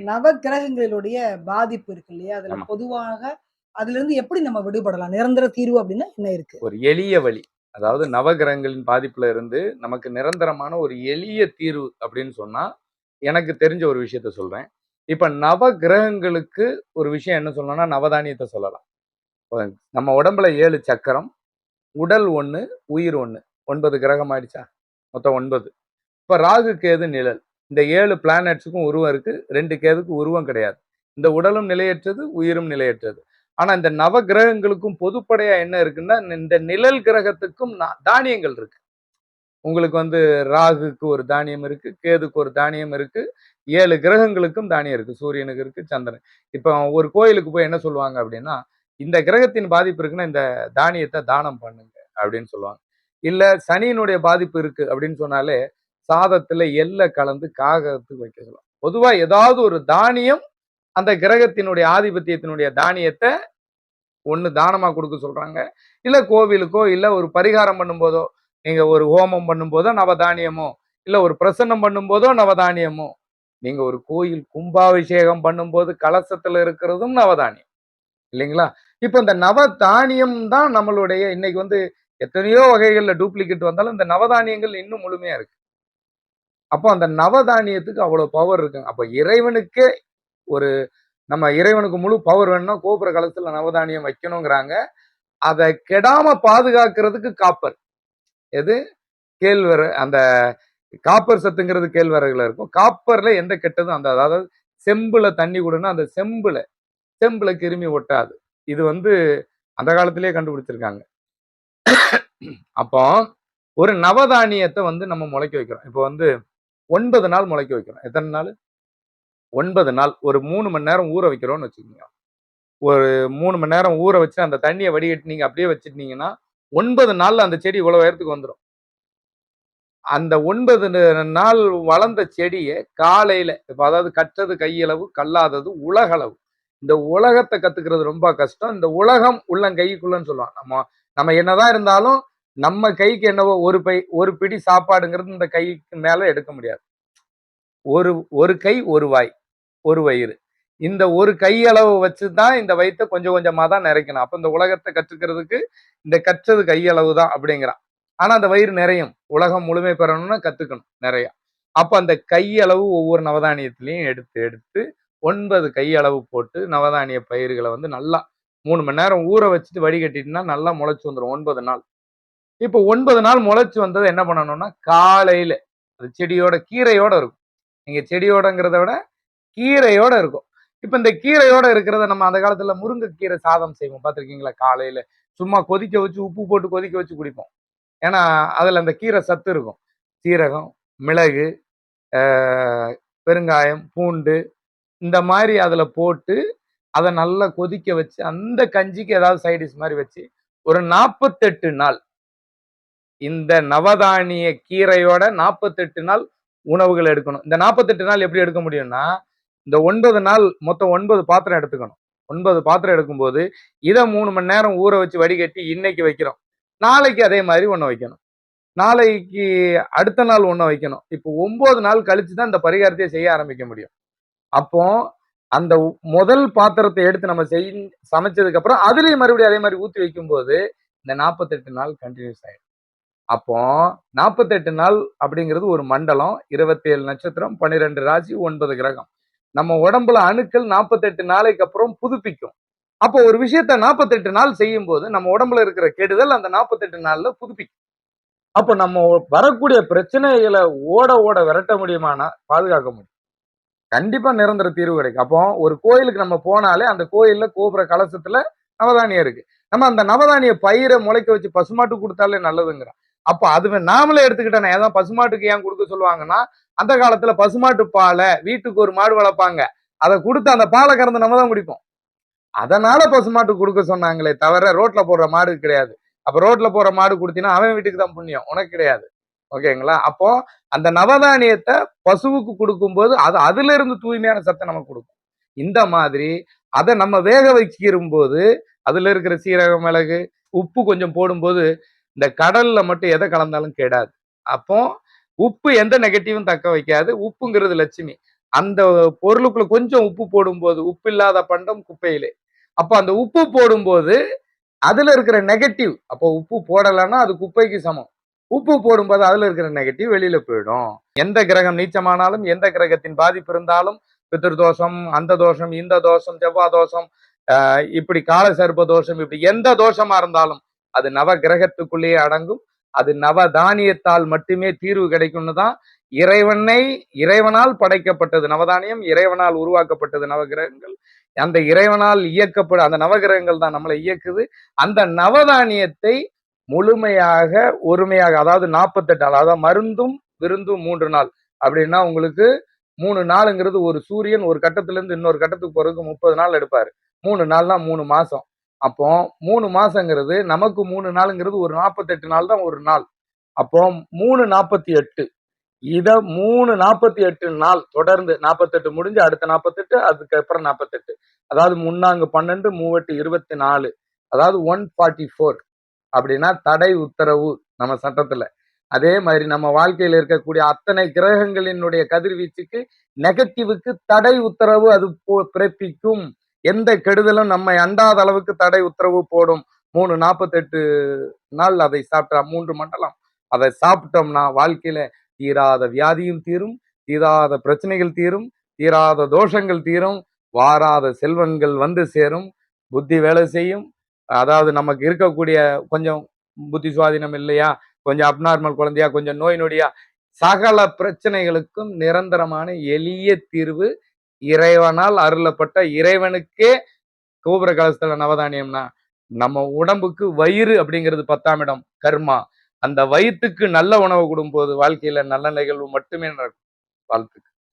நவக்கிரகங்களுடைய பாதிப்பு இருக்கு இல்லையா? அதுல ஆமா. பொதுவாக அதிலிருந்து எப்படி நம்ம விடுபடலாம்? நிரந்தர தீர்வு அப்டின்னா என்ன இருக்கு? ஒரு எளிய வழி. அதாவது நவகிரகங்களின் பாதிப்புல இருந்து நமக்கு நிரந்தரமான ஒரு எளிய தீர்வு அப்படின்னு சொன்னா, எனக்கு தெரிஞ்ச ஒரு விஷயத்த சொல்றேன். இப்ப நவகிரகங்களுக்கு ஒரு விஷயம் என்ன சொல்லலாம்னா, நவதானியத்த சொல்லலாம். இப்ப நம்ம உடம்புல 7 சக்கரம், உடல் 1, உயிர் 1. 9 கிரகம் ஆயிடுச்சா? மொத்தம் 9. இப்ப ராகு, கேது, நிழல். இந்த 7 பிளானட்ஸ்க்கும் உருவம் இருக்கு. 2 கேதுக்கு உருவம் கிடையாது. இந்த உடலும் நிலையற்றது, உயிரும் நிலையற்றது. ஆனா இந்த நவ கிரகங்களுக்கும் பொதுப்படையா என்ன இருக்குன்னா, இந்த நிழல் கிரகத்துக்கும் தானியங்கள் இருக்கு. உங்களுக்கு வந்து ராகுக்கு ஒரு தானியம் இருக்கு, கேதுக்கு ஒரு தானியம் இருக்கு, 7 கிரகங்களுக்கும் தானியம் இருக்கு. சூரியனுக்கு இருக்கு, சந்திரன். இப்ப ஒரு கோயிலுக்கு போய் என்ன சொல்லுவாங்க அப்படின்னா, இந்த கிரகத்தின் பாதிப்பு இருக்குன்னா இந்த தானியத்தை தானம் பண்ணுங்க அப்படின்னு சொல்லுவாங்க. இல்ல சனியினுடைய பாதிப்பு இருக்கு அப்படின்னு சொன்னாலே சாதத்துல எள்ள கலந்து காகத்துக்கு வைக்க சொல்லுவாங்க. பொதுவா ஏதாவது ஒரு தானியம் அந்த கிரகத்தினுடைய ஆதிபத்தியத்தினுடைய தானியத்தை ஒண்ணு தானமா கொடுக்க சொல்றாங்க. இல்ல கோவிலுக்கோ இல்ல ஒரு பரிகாரம் பண்ணும்போதோ, நீங்க ஒரு ஹோமம் பண்ணும்போதோ நவதானியமோ, இல்ல ஒரு பிரசன்னம் பண்ணும்போதோ நவதானியமோ, நீங்க ஒரு கோயில் கும்பாபிஷேகம் பண்ணும்போது கலசத்துல இருக்கிறதும் நவதானியம் இல்லைங்களா? இப்ப இந்த நவதானியம் தான் நம்மளுடைய இன்னைக்கு வந்து எத்தனையோ வகைகள்ல டூப்ளிகேட் வந்தாலும் இந்த நவதானியங்கள் இன்னும் முழுமையா இருக்கு. அப்போ அந்த நவதானியத்துக்கு அவ்வளவு பவர் இருக்கு. அப்ப இறைவனுக்கே ஒரு நம்ம இறைவனுக்கு முழு பவர் வேணும்னா கோபுர கலசத்துல நவதானியம் வைக்கணுங்கிறாங்க. அதை கெடாம பாதுகாக்கிறதுக்கு காப்பர். எது? கேழ்வர அந்த காப்பர் சத்துங்கிறது கேழ்வரகுல இருக்கும். காப்பர்ல எந்த கெட்டதும் அந்த அதாவது செம்புல தண்ணி கொடுன்னா அந்த செம்புல கிருமி ஒட்டாது. இது வந்து அந்த காலத்திலேயே கண்டுபிடிச்சிருக்காங்க. அப்போ ஒரு நவதானியத்தை வந்து நம்ம முளைக்க வைக்கிறோம். இப்போ வந்து 9 நாள் முளைக்க வைக்கிறோம். எத்தனை நாள்? 9 நாள். ஒரு 3 மணி நேரம் ஊற வைக்கிறோம்னு வச்சுக்கோங்க. ஒரு 3 மணி நேரம் ஊற வச்சு அந்த தண்ணியை வடிகட்டி நீங்க அப்படியே வச்சிருந்தீங்கன்னா 9 நாள்ல அந்த செடி இவ்வளவு உயரத்துக்கு வந்துடும். அந்த 9 நாள் வளர்ந்த செடியை காலையில இப்ப அதாவது கற்றது கையளவு கல்லாதது உலகளவு. இந்த உலகத்தை கத்துக்கிறது ரொம்ப கஷ்டம். இந்த உலகம் உள்ளங்கைக்குள்ளன்னு சொல்லுவாங்க. நம்ம என்னதான் இருந்தாலும் நம்ம கைக்கு என்னவோ ஒரு பிடி சாப்பாடுங்கிறது இந்த கைக்கு மேல எடுக்க முடியாது. ஒரு கை ஒரு வாய் ஒரு வயிறு. இந்த ஒரு கையளவு வச்சுதான் இந்த வயிற்ற கொஞ்சம் கொஞ்சமா தான் நிறைக்கணும். அப்ப இந்த உலகத்தை கற்றுக்கிறதுக்கு இந்த கற்றது கையளவு தான் அப்படிங்கிறான். ஆனா அந்த வயிறு நிறையும். உலகம் முழுமை பெறணும்னா கத்துக்கணும் நிறைய. அப்ப அந்த கையளவு ஒவ்வொரு நவதானியத்திலையும் எடுத்து எடுத்து 9 கையளவு போட்டு நவதானிய பயிர்களை வந்து நல்லா 3 மணி நேரம் ஊற வச்சுட்டு வடிகட்டிட்டுனா நல்லா முளைச்சு வந்துடும் 9 நாள். இப்போ 9 நாள் முளைச்சு வந்தது என்ன பண்ணணும்னா காலையில அது செடியோட கீரையோட இருக்கும். நீங்க செடியோடங்கிறத விட கீரையோட இருக்கும். இப்ப இந்த கீரையோட இருக்கிறத நம்ம அந்த காலத்துல முருங்கைக்கீரை சாதம் செய்வோம் பார்த்திருக்கீங்களா? காலையில சும்மா கொதிக்க வச்சு உப்பு போட்டு கொதிக்க வச்சு குடிப்போம். ஏன்னா அதுல அந்த கீரை சத்து இருக்கும். சீரகம், மிளகு, பெருங்காயம், பூண்டு இந்த மாதிரி அதுல போட்டு அதை நல்லா கொதிக்க வச்சு அந்த கஞ்சிக்கு ஏதாவது சைடிஷ் மாதிரி வச்சு ஒரு 48 நாள் இந்த நவதானிய கீரையோட 48 நாள் உணவுகள் எடுக்கணும். இந்த 48 நாள் எப்படி எடுக்க முடியும்னா இந்த 9 நாள் மொத்தம் 9 பாத்திரம் எடுத்துக்கணும். 9 பாத்திரம் எடுக்கும்போது இதை 3 மணி நேரம் ஊற வச்சு வடிகட்டி இன்னைக்கு வைக்கிறோம். நாளைக்கு அதே மாதிரி ஒண்ணு வைக்கணும். நாளைக்கு அடுத்த நாள் ஒண்ணு வைக்கணும். இப்போ 9 நாள் கழிச்சு தான் இந்த பரிகாரத்தையே செய்ய ஆரம்பிக்க முடியும். அப்போ அந்த முதல் பாத்திரத்தை எடுத்து நம்ம சமைச்சதுக்கு அப்புறம் அதுலயும் மறுபடியும் அதே மாதிரி ஊத்தி வைக்கும் போது இந்த 48 நாள் கண்டினியூஸ் ஆயிடும். அப்போ 48 நாள் அப்படிங்கிறது ஒரு மண்டலம், 27 நட்சத்திரம், 12 ராசி, 9 கிரகம். நம்ம உடம்புல அணுக்கள் 48 நாளைக்கு அப்புறம் புதுப்பிக்கும். அப்போ ஒரு விஷயத்த 48 நாள் செய்யும் போது நம்ம உடம்புல இருக்கிற கெடுதல் அந்த 48 நாள்ல புதுப்பிக்கும். அப்போ நம்ம வரக்கூடிய பிரச்சனைகளை ஓட ஓட விரட்ட முடியுமானா பாதுகாக்க முடியும். கண்டிப்பா நிரந்தர தீர்வு கிடைக்கும். அப்போ ஒரு கோயிலுக்கு நம்ம போனாலே அந்த கோயில்ல கோபுர கலசத்துல நவதானியம் இருக்கு. நம்ம அந்த நவதானிய பயிரை முளைக்க வச்சு பசுமாட்டு கொடுத்தாலே நல்லதுங்கிறோம். அப்ப அதுவே நாமளே எடுத்துக்கிட்டேன். ஏதாவது பசுமாட்டுக்கு ஏன் கொடுக்க சொல்லுவாங்கன்னா அந்த காலத்துல பசுமாட்டு பாலை வீட்டுக்கு ஒரு மாடு வளர்ப்பாங்க. அதை கொடுத்து அந்த பாலை கறந்து நம்ம தான் குடிப்போம். அதனால பசுமாட்டு கொடுக்க சொன்னாங்களே தவிர ரோட்ல போடுற மாடு கிடையாது. அப்ப ரோட்ல போற மாடு கொடுத்தீங்கன்னா அவன் வீட்டுக்கு தான் புண்ணியம், உனக்கு கிடையாது. ஓகேங்களா? அப்போ அந்த நவதானியத்தை பசுவுக்கு கொடுக்கும்போது அது அதுல இருந்து தூய்மையான சத்தை நமக்கு கொடுக்கும். இந்த மாதிரி அதை நம்ம வேக வைக்கும் போது அதுல இருக்கிற சீரகம், மிளகு, உப்பு கொஞ்சம் போடும்போது இந்த கடல்ல மட்டும் எதை கலந்தாலும் கெடாது. அப்போ உப்பு எந்த நெகட்டிவும் தக்க வைக்காது. உப்புங்கிறது லட்சுமி. அந்த பொருளுக்குள்ள கொஞ்சம் உப்பு போடும்போது, உப்பு இல்லாத பண்டம் குப்பையிலே. அப்ப அந்த உப்பு போடும்போது அதுல இருக்கிற நெகட்டிவ், அப்போ உப்பு போடலைன்னா அது குப்பைக்கு சமம். உப்பு போடும்போது அதுல இருக்கிற நெகட்டிவ் வெளியில போயிடும். எந்த கிரகம் நீச்சமானாலும், எந்த கிரகத்தின் பாதிப்பு இருந்தாலும், பித்ருதோஷம், அந்த தோஷம், இந்த தோஷம், செவ்வாய் தோஷம், இப்படி கால சர்ப்ப தோஷம், இப்படி எந்த தோஷமா இருந்தாலும் அது நவ கிரகத்துக்குள்ளேயே அடங்கும். அது நவ தானியத்தால் மட்டுமே தீர்வு கிடைக்கும்னு தான் இறைவனால் படைக்கப்பட்டது நவதானியம், இறைவனால் உருவாக்கப்பட்டது நவகிரகங்கள். அந்த இறைவனால் இயக்கப்படும் அந்த நவகிரகங்கள் தான் நம்மளை இயக்குது. அந்த நவதானியத்தை முழுமையாக ஒருமையாக, அதாவது 48 நாள், அதாவது மருந்தும் விருந்தும் 3 நாள் அப்படின்னா உங்களுக்கு 3 நாளுங்கிறது ஒரு சூரியன் ஒரு கட்டத்துல இருந்து இன்னொரு கட்டத்துக்கு போறதுக்கு 30 நாள் எடுப்பாரு. 3 நாள்னா 3 மாசம். அப்போ 3 மாசங்கிறது நமக்கு 3 நாளுங்கிறது ஒரு 48 நாள் தான் ஒரு நாள். அப்போ 3/48 இத 3/48 நாள் தொடர்ந்து 48 முடிஞ்சு அடுத்த 48 அதுக்கப்புறம் 48, அதாவது முன்னாங்கு 12 மூவெட்டு 24, அதாவது 144 அப்படின்னா தடை உத்தரவு நம்ம சட்டத்துல. அதே மாதிரி நம்ம வாழ்க்கையில இருக்கக்கூடிய அத்தனை கிரகங்களினுடைய கதிர்வீச்சுக்கு நெகட்டிவுக்கு தடை உத்தரவு அது பிறப்பிக்கும். எந்த கெடுதலும் நம்மை அண்டாத அளவுக்கு தடை உத்தரவு போடும். 3/48 நாள் அதை சாப்பிட்டா 3 மண்டலம் அதை சாப்பிட்டோம்னா வாழ்க்கையில தீராத வியாதியும் தீரும், தீராத பிரச்சனைகள் தீரும், தீராத தோஷங்கள் தீரும், வாராத செல்வங்கள் வந்து சேரும், புத்தி வேலை செய்யும். அதாவது நமக்கு இருக்கக்கூடிய கொஞ்சம் புத்தி சுவாதீனம் இல்லையா, கொஞ்சம் அப்நார்மல் குழந்தையா, கொஞ்சம் நோய் நொடியா, சகல பிரச்சனைகளுக்கும் நிரந்தரமான எளிய தீர்வு இறைவனால் அருளப்பட்ட, இறைவனுக்கே கோபுர கலசத்துல நவதானியம்னா நம்ம உடம்புக்கு வயிறு அப்படிங்கிறது 10ஆம் இடம் கர்மா. அந்த வயிற்றுக்கு நல்ல உணவு கொடுக்கும்போது வாழ்க்கையில நல்ல நிகழ்வு மட்டுமே நடக்கும். வாழ்த்துக்கள்.